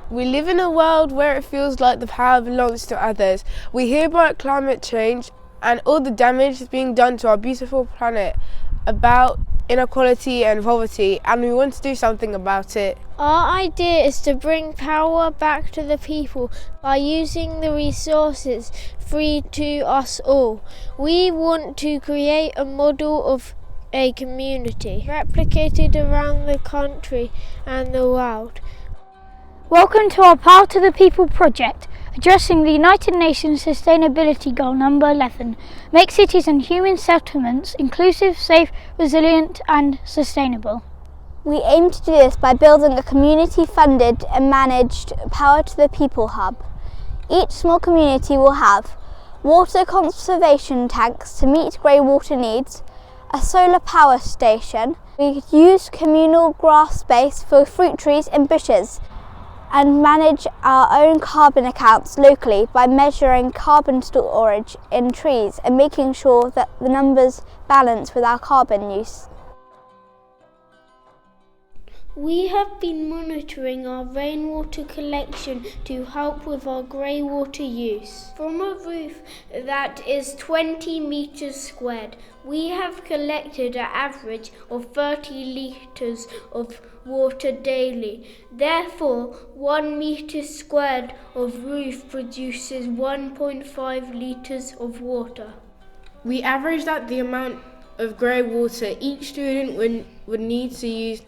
We live in a world where it feels like the power belongs to others. We hear about climate change and all the damage being done to our beautiful planet, about inequality and poverty, and we want to do something about it. Our idea is to bring power back to the people by using the resources free to us all. We want to create a model of a community replicated around the country and the world. Welcome to our Power to the People project, addressing the United Nations Sustainability Goal number 11, make cities and human settlements inclusive, safe, resilient and sustainable. We aim to do this by building a community-funded and managed Power to the People hub. Each small community will have water conservation tanks to meet grey water needs, a solar power station. We use communal grass space for fruit trees and bushes, and manage our own carbon accounts locally by measuring carbon storage in trees and making sure that the numbers balance with our carbon use. We have been monitoring our rainwater collection to help with our grey water use. From a roof that is 20 metres squared, we have collected an average of 30 litres of water daily. Therefore, 1 metre squared of roof produces 1.5 litres of water. We averaged out the amount of grey water each student would need to use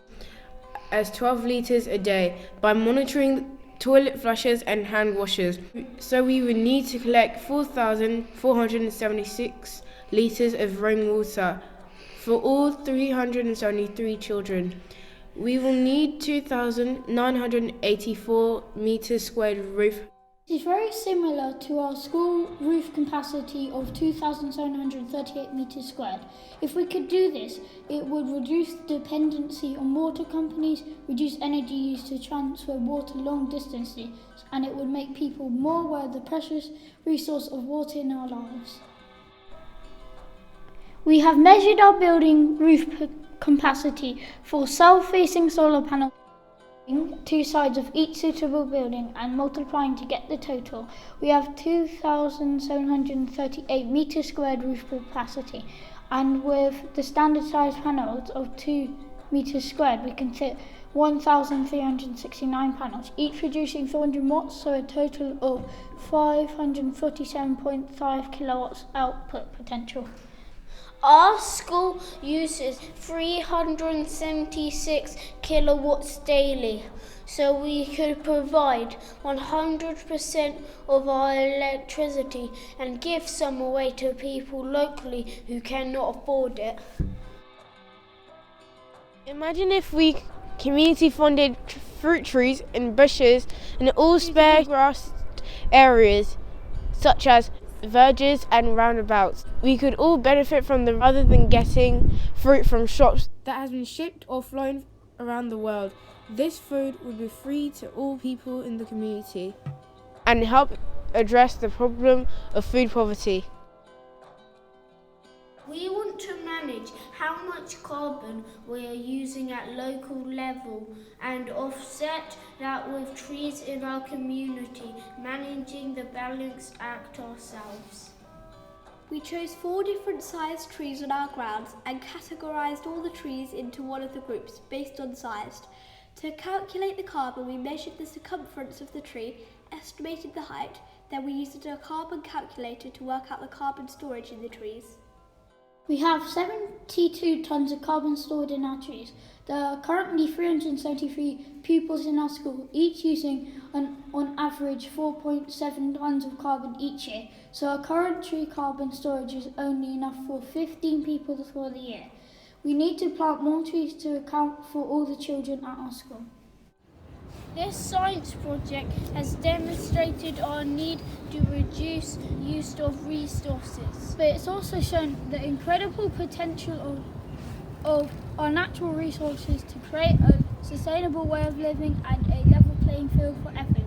as 12 litres a day by monitoring toilet flushes and hand washers. So we would need to collect 4,476 litres of rainwater for all 373 children. We will need 2,984 metres squared roof. It is very similar to our school roof capacity of 2,738 metres squared. If we could do this, it would reduce dependency on water companies, reduce energy use to transfer water long distances, and it would make people more aware of the precious resource of water in our lives. We have measured our building roof capacity for south-facing solar panels, two sides of each suitable building and multiplying to get the total. We have 2,738 metres squared roof capacity, and with the standard size panels of 2 metres squared we can fit 1,369 panels, each producing 400 watts, so a total of 547.5 kilowatts output potential. Our school uses 376 kilowatts daily, so we could provide 100% of our electricity and give some away to people locally who cannot afford it. Imagine if we community funded fruit trees and bushes in all spare grass areas such as verges and roundabouts. We could all benefit from them rather than getting fruit from shops that has been shipped or flown around the world. This food would be free to all people in the community and help address the problem of food poverty. We want to manage how much carbon we are using at local level and offset that with trees in our community, managing the balance act ourselves. We chose 4 different sized trees on our grounds and categorised all the trees into one of the groups based on size. To calculate the carbon, we measured the circumference of the tree, estimated the height, then we used a carbon calculator to work out the carbon storage in the trees. We have 72 tonnes of carbon stored in our trees. There are currently 373 pupils in our school, each using on average 4.7 tonnes of carbon each year. So our current tree carbon storage is only enough for 15 people for the year. We need to plant more trees to account for all the children at our school. This science project has demonstrated our need to reduce use of resources. But it's also shown the incredible potential of our natural resources to create a sustainable way of living and a level playing field for everyone.